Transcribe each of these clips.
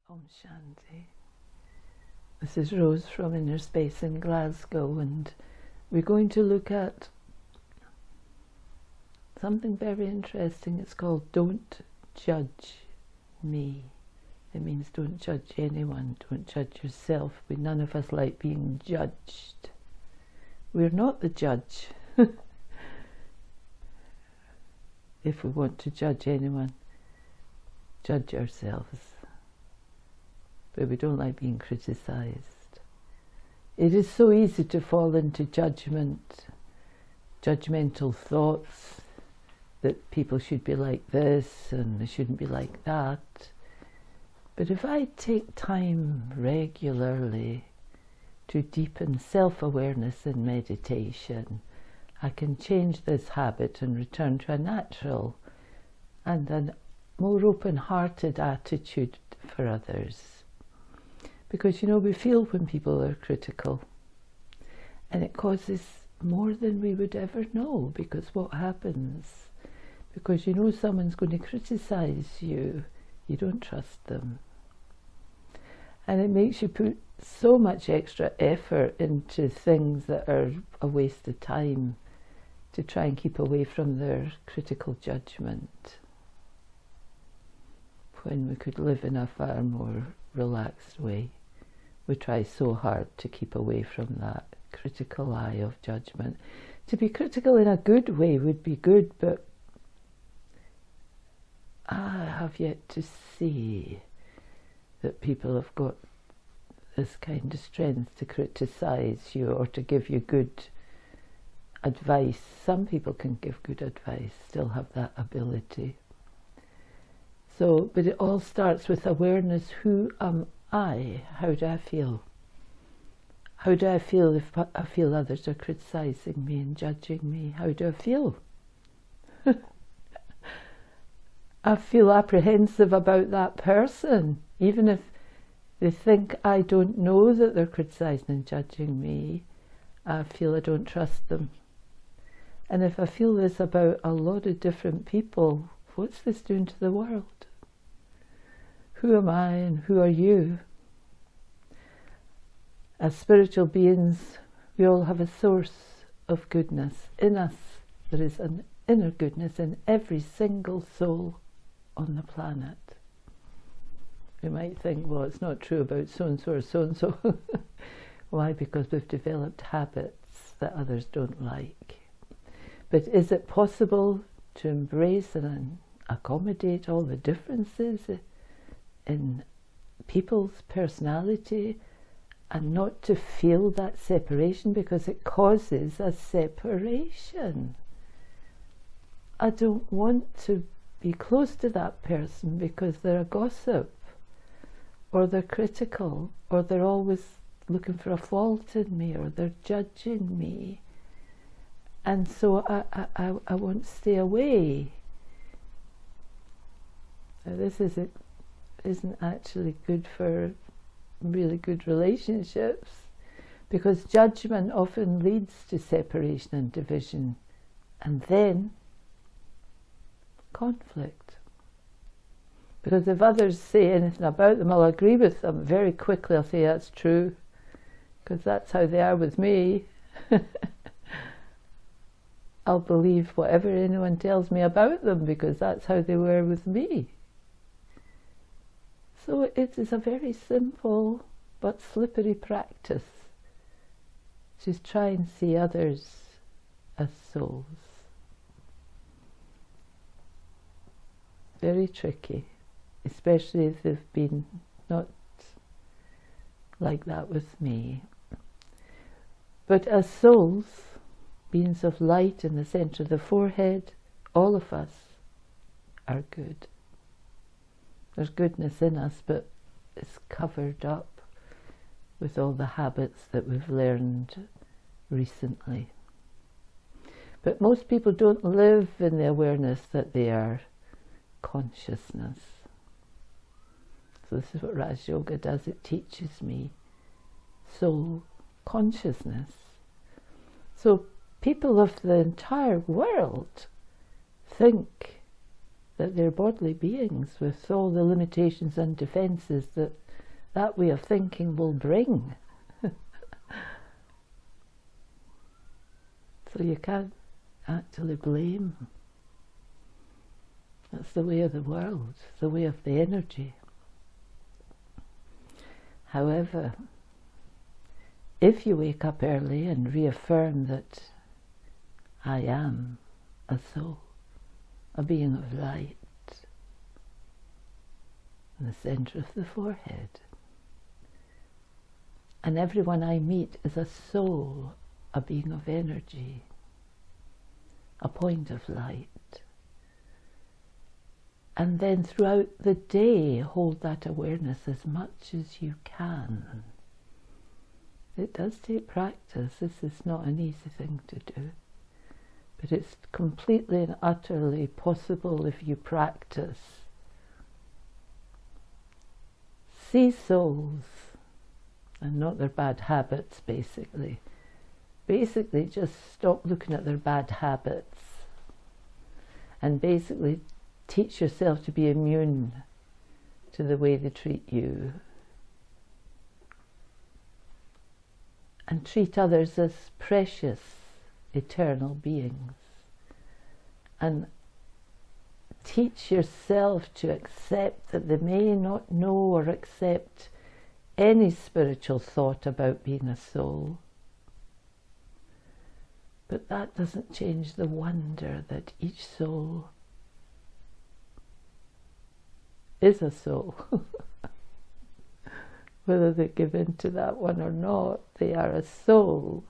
Om Shanti. This is Rose from Inner Space in Glasgow, and we're going to look at something very interesting. It's called Don't Judge Me. It means don't judge anyone, don't judge yourself. None of us like being judged. We're not the judge. If we want to judge anyone, judge ourselves. But we don't like being criticized. It is so easy to fall into judgment, judgmental thoughts that people should be like this and they shouldn't be like that. But if I take time regularly to deepen self-awareness in meditation, I can change this habit and return to a natural and a more open-hearted attitude for others. Because, you know, we feel when people are critical, and it causes more than we would ever know, because what happens? Because you know someone's going to criticize you, you don't trust them. And it makes you put so much extra effort into things that are a waste of time to try and keep away from their critical judgment, when we could live in a far more relaxed way. We try so hard to keep away from that critical eye of judgment. To be critical in a good way would be good, but I have yet to see that people have got this kind of strength to criticize you or to give you good advice. Some people can give good advice, still have that ability. So, but it all starts with awareness. Who am I? How do I feel? How do I feel if I feel others are criticizing me and judging me? How do I feel? I feel apprehensive about that person, even if they think I don't know that they're criticizing and judging me. I feel I don't trust them. And if I feel this about a lot of different people, what's this doing to the world? Who am I and who are you? As spiritual beings, we all have a source of goodness in us. There is an inner goodness in every single soul on the planet. You might think, well, it's not true about so-and-so or so-and-so. Why? Because we've developed habits that others don't like. But is it possible to embrace and accommodate all the differences in people's personality and not to feel that separation, because it causes a separation? I don't want to be close to that person because they're a gossip, or they're critical, or they're always looking for a fault in me, or they're judging me. And so I want to stay away. Now, this isn't actually good for really good relationships, because judgment often leads to separation and division, and then conflict. Because if others say anything about them, I'll agree with them very quickly. I'll say that's true, because that's how they are with me. I'll believe whatever anyone tells me about them, because that's how they were with me. So it is a very simple but slippery practice to try and see others as souls. Very tricky, especially if they've been not like that with me. But as souls, beings of light in the center of the forehead, all of us are good. There's goodness in us, but it's covered up with all the habits that we've learned recently. But most people don't live in the awareness that they are consciousness. So this is what Raj Yoga does. It teaches me soul consciousness. So people of the entire world think that they're bodily beings with all the limitations and defences that that way of thinking will bring. So you can't actually blame. That's the way of the world, the way of the energy. However, if you wake up early and reaffirm that I am a soul, a being of light, in the centre of the forehead, and everyone I meet is a soul, a being of energy, a point of light. And then throughout the day, hold that awareness as much as you can. It does take practice. This is not an easy thing to do. But it's completely and utterly possible if you practice. See souls, and not their bad habits, basically. Basically, just stop looking at their bad habits. And basically, teach yourself to be immune to the way they treat you. And treat others as precious, eternal beings. And teach yourself to accept that they may not know or accept any spiritual thought about being a soul. But that doesn't change the wonder that each soul is a soul. Whether they give in to that one or not, they are a soul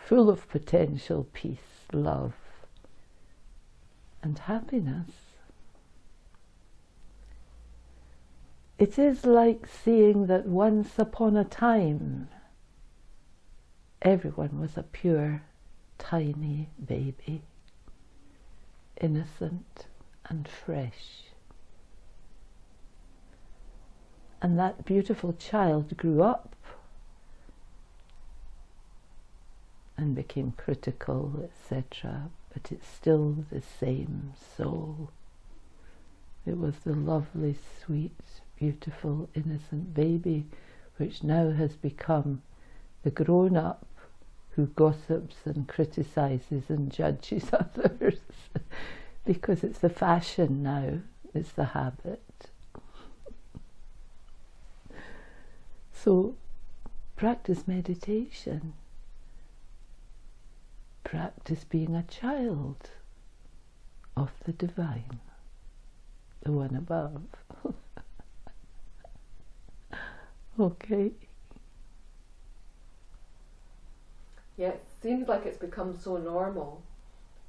full of potential peace, love, and happiness. It is like seeing that once upon a time, everyone was a pure, tiny baby, innocent and fresh. And that beautiful child grew up and became critical, etc. But it's still the same soul. It was the lovely, sweet, beautiful, innocent baby, which now has become the grown-up who gossips and criticizes and judges others. Because it's the fashion now, it's the habit. So, practice meditation. Practice being a child of the divine, the one above. Okay. Yeah, it seems like it's become so normal,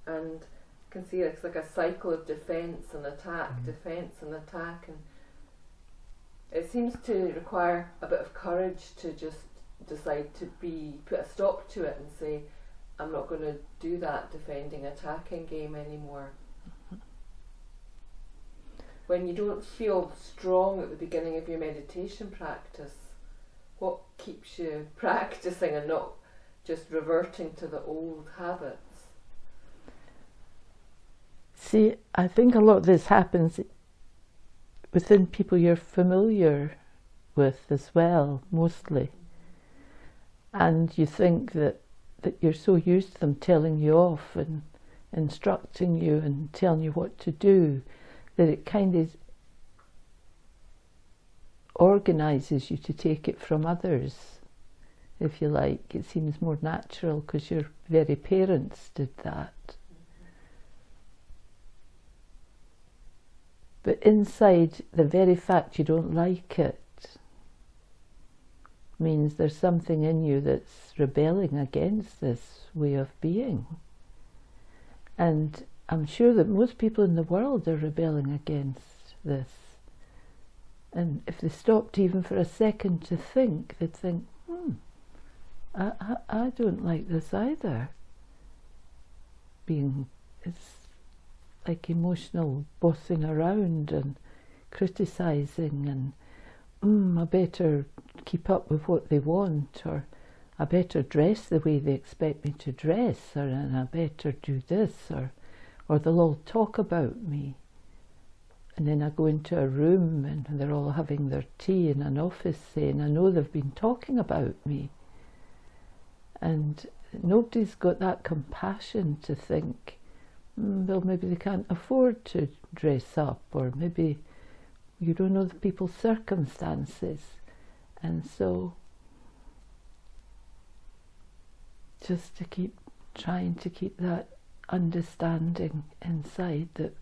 and you can see it's like a cycle of defence and attack, defence and attack, and it seems to require a bit of courage to just decide to put a stop to it and say, I'm not going to do that defending, attacking game anymore. When you don't feel strong at the beginning of your meditation practice, what keeps you practicing and not just reverting to the old habits? See, I think a lot of this happens within people you're familiar with as well, mostly. And you think that you're so used to them telling you off and instructing you and telling you what to do, that it kind of organises you to take it from others, if you like. It seems more natural because your very parents did that. But inside, the very fact you don't like it means there's something in you that's rebelling against this way of being. And I'm sure that most people in the world are rebelling against this. And if they stopped even for a second to think, they'd think, I don't like this either. It's like emotional bossing around and criticising and I better keep up with what they want, or I better dress the way they expect me to dress, and I better do this, or they'll all talk about me. And then I go into a room and they're all having their tea in an office saying, I know they've been talking about me. And nobody's got that compassion to think, well, maybe they can't afford to dress up, or maybe you don't know the people's circumstances. And so just to keep trying to keep that understanding inside that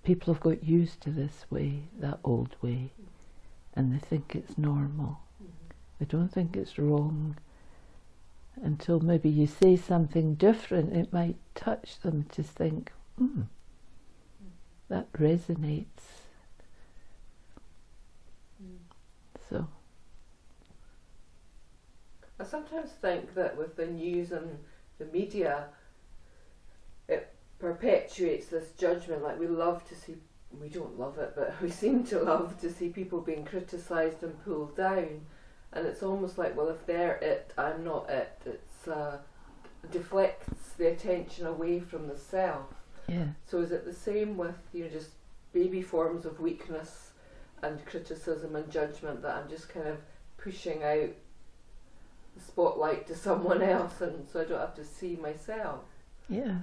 people have got used to this way, that old way, and they think it's normal. They don't think it's wrong. Until maybe you say something different, it might touch them to think, that resonates. So I sometimes think that with the news and the media, it perpetuates this judgment. Like, we love to see, we don't love it, but we seem to love to see people being criticised and pulled down. And it's almost like, well, if they're it, I'm not it. It's deflects the attention away from the self. yeah, So is it the same with, just baby forms of weakness and criticism and judgment, that I'm just kind of pushing out the spotlight to someone else, and so I don't have to see myself? yeah.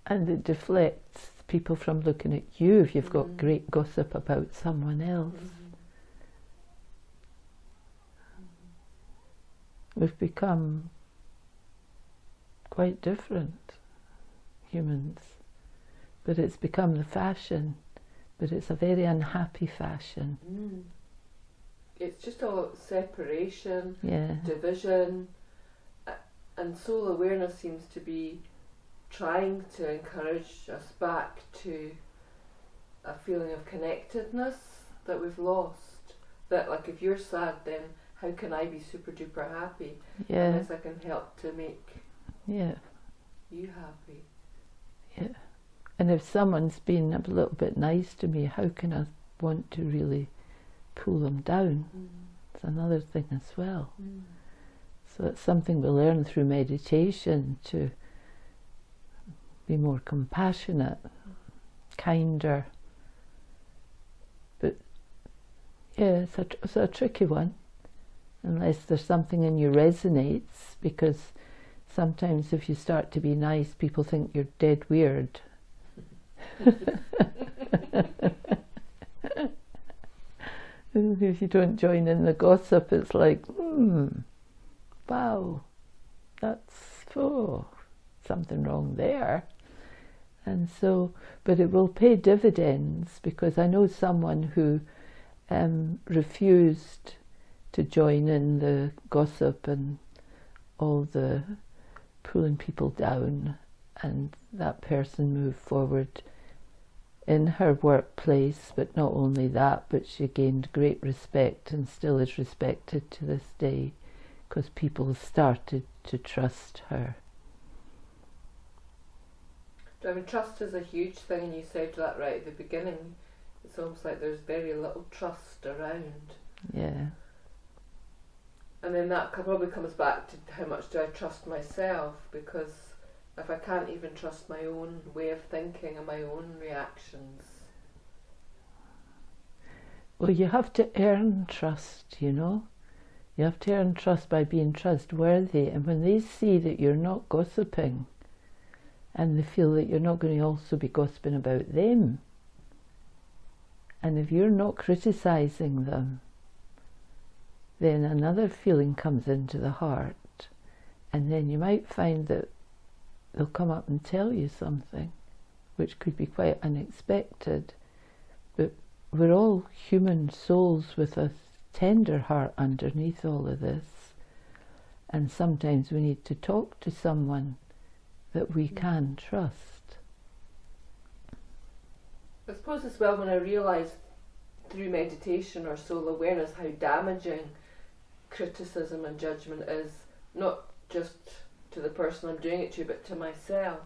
And it deflects people from looking at you if you've got great gossip about someone else. We've become quite different, humans, but it's become the fashion, but it's a very unhappy fashion. It's just all separation, Yeah, division, and soul awareness seems to be trying to encourage us back to a feeling of connectedness that we've lost. That, like, if you're sad, then how can I be super duper happy yeah, unless I can help to make yeah, you happy? yeah. And if someone's been a little bit nice to me, how can I want to really pull them down? It's another thing as well. So it's something we learn through meditation, to be more compassionate, kinder. But yeah, it's a tricky one, unless there's something in you resonates, because sometimes if you start to be nice, people think you're dead weird. If you don't join in the gossip, it's like, wow, that's something wrong there. And so, but it will pay dividends, because I know someone who refused to join in the gossip and all the pulling people down, and that person moved forward in her workplace. But not only that, but she gained great respect and still is respected to this day, because people started to trust her. I mean, trust is a huge thing, and you said that right at the beginning. It's almost like there's very little trust around. Yeah. And then that probably comes back to how much do I trust myself, because if I can't even trust my own way of thinking and my own reactions. Well, you have to earn trust, You have to earn trust by being trustworthy. And when they see that you're not gossiping, and they feel that you're not going to also be gossiping about them, and if you're not criticising them, then another feeling comes into the heart, and then you might find that they'll come up and tell you something which could be quite unexpected. But we're all human souls with a tender heart underneath all of this, and sometimes we need to talk to someone that we can trust. I suppose as well, when I realised through meditation or soul awareness how damaging criticism and judgment is, not just to the person I'm doing it to, but to myself,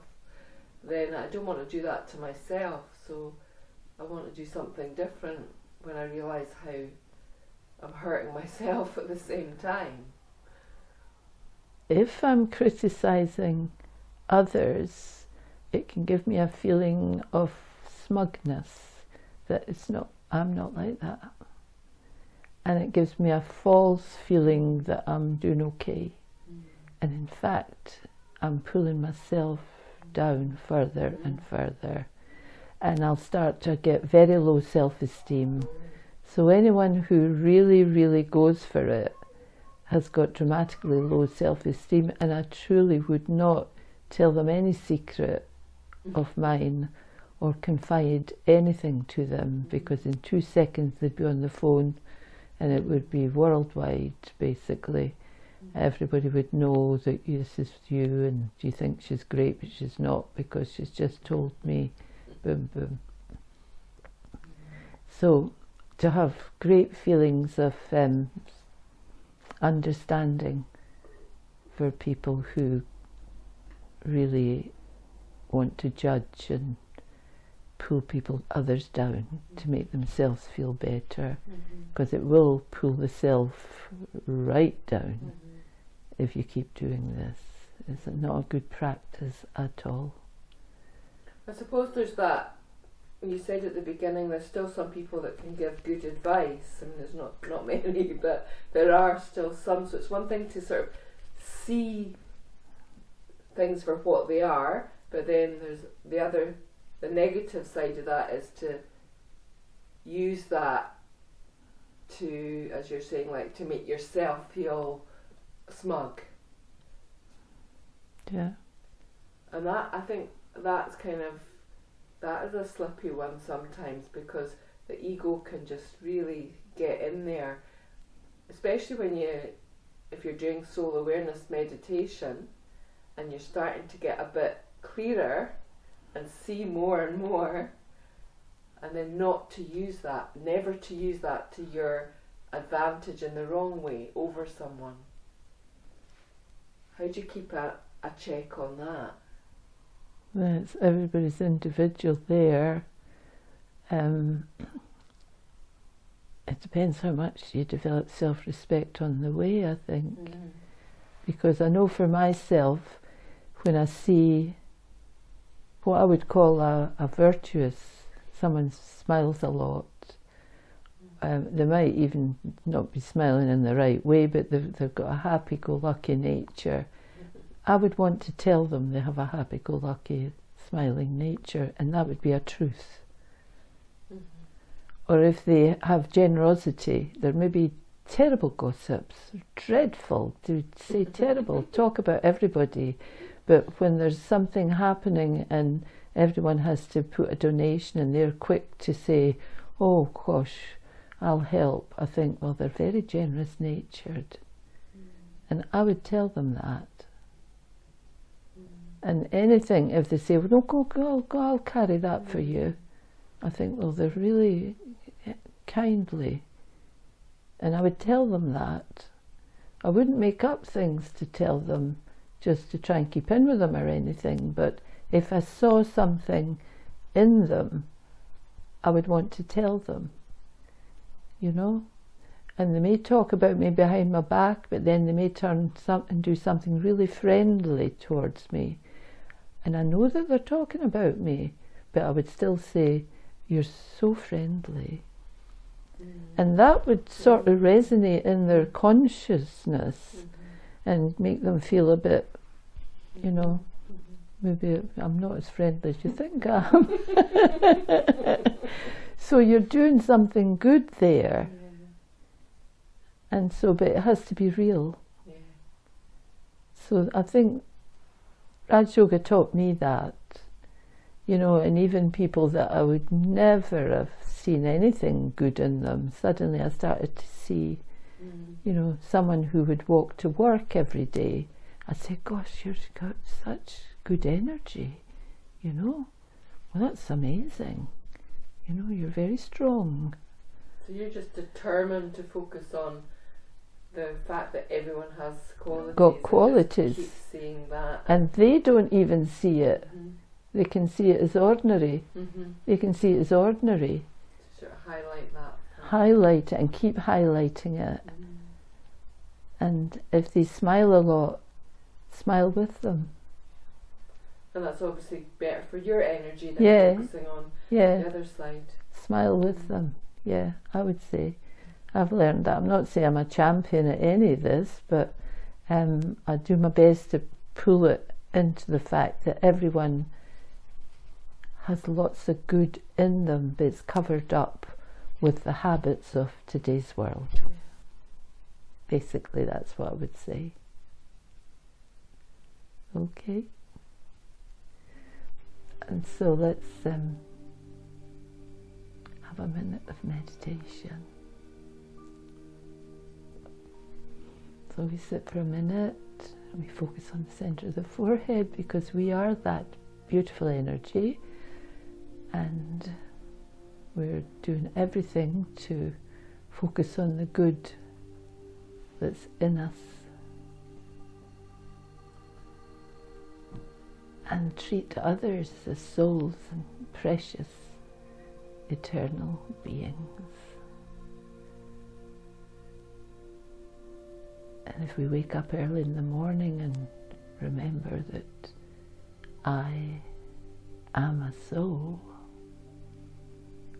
then I don't want to do that to myself. So I want to do something different when I realise how I'm hurting myself at the same time. If I'm criticising others, it can give me a feeling of smugness that I'm not like that. And it gives me a false feeling that I'm doing okay. And in fact, I'm pulling myself down further and further. And I'll start to get very low self-esteem. So anyone who really, really goes for it has got dramatically low self-esteem, and I truly would not tell them any secret of mine or confide anything to them, because in 2 seconds they'd be on the phone and it would be worldwide, basically. Everybody would know that this is you, and you think she's great, but she's not, because she's just told me. Boom, boom. So to have great feelings of understanding for people who really want to judge and pull others down to make themselves feel better, because it will pull the self right down if you keep doing this. It's not a good practice at all. I suppose there's that, you said at the beginning, there's still some people that can give good advice. I mean, there's not many, but there are still some. So it's one thing to sort of see things for what they are, but then there's the negative side of that is to use that to, as you're saying, like to make yourself feel smug. Yeah. And that, I think that is a slippy one sometimes, because the ego can just really get in there, especially if you're doing soul awareness meditation and you're starting to get a bit clearer and see more and more, and then not to use that, never to use that to your advantage in the wrong way over someone. How do you keep a check on that? Well, it's everybody's individual there. It depends how much you develop self-respect on the way, I think. Because I know for myself, when I see what I would call a virtuous, someone smiles a lot, they might even not be smiling in the right way, but they've got a happy-go-lucky nature. I would want to tell them they have a happy-go-lucky, smiling nature, and that would be a truth. Or if they have generosity, there may be terrible gossips, dreadful to say terrible, talk about everybody, but when there's something happening and everyone has to put a donation and they're quick to say, oh gosh, I'll help, I think, well, they're very generous natured. And I would tell them that. And anything, if they say, well, no, go, I'll carry that for you, I think, well, they're really kindly. And I would tell them that. I wouldn't make up things to tell them just to try and keep in with them or anything, but if I saw something in them, I would want to tell them, you know. And they may talk about me behind my back, but then they may turn and do something really friendly towards me. And I know that they're talking about me, but I would still say, you're so friendly. And that would sort of resonate in their consciousness and make them feel a bit, you know, maybe I'm not as friendly as you think I am. So you're doing something good there. And so, but it has to be real. So I think Raj Yoga taught me that, you know, and even people that I would never have seen anything good in them, suddenly I started to see, you know, someone who would walk to work every day. I'd say, gosh, you've got such good energy, you know. Well, that's amazing. You know, you're very strong. So you're just determined to focus on the fact that everyone has qualities. Got qualities. Keep seeing that. And they don't even see it. They can see it as ordinary. They can see it as ordinary. To sort of highlight that. Highlight it and keep highlighting it. And if they smile a lot, smile with them. And that's obviously better for your energy than Yeah. focusing on Yeah. the other side. Smile with them. Yeah, I would say. I've learned that. I'm not saying I'm a champion at any of this, but I do my best to pull it into the fact that everyone has lots of good in them, but it's covered up with the habits of today's world. Yeah. Basically, that's what I would say. Okay. And so let's have a minute of meditation. So we sit for a minute and we focus on the center of the forehead, because we are that beautiful energy, and we're doing everything to focus on the good that's in us and treat others as souls and precious eternal beings. And if we wake up early in the morning and remember that I am a soul,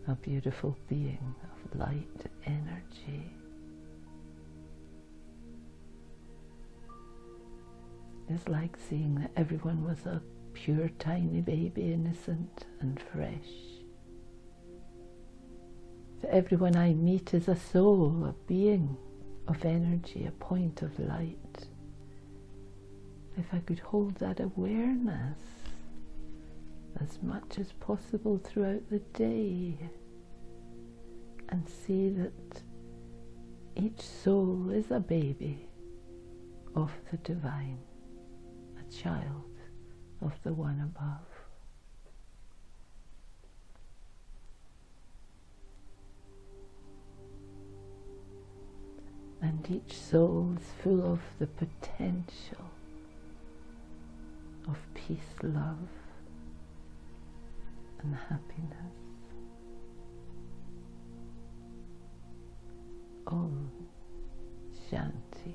a beautiful being of light energy, it's like seeing that everyone was a pure tiny baby, innocent and fresh. That everyone I meet is a soul, a being of energy, a point of light. If I could hold that awareness as much as possible throughout the day, and see that each soul is a baby of the divine, a child of the one above. And each soul is full of the potential of peace, love, and happiness. Om Shanti.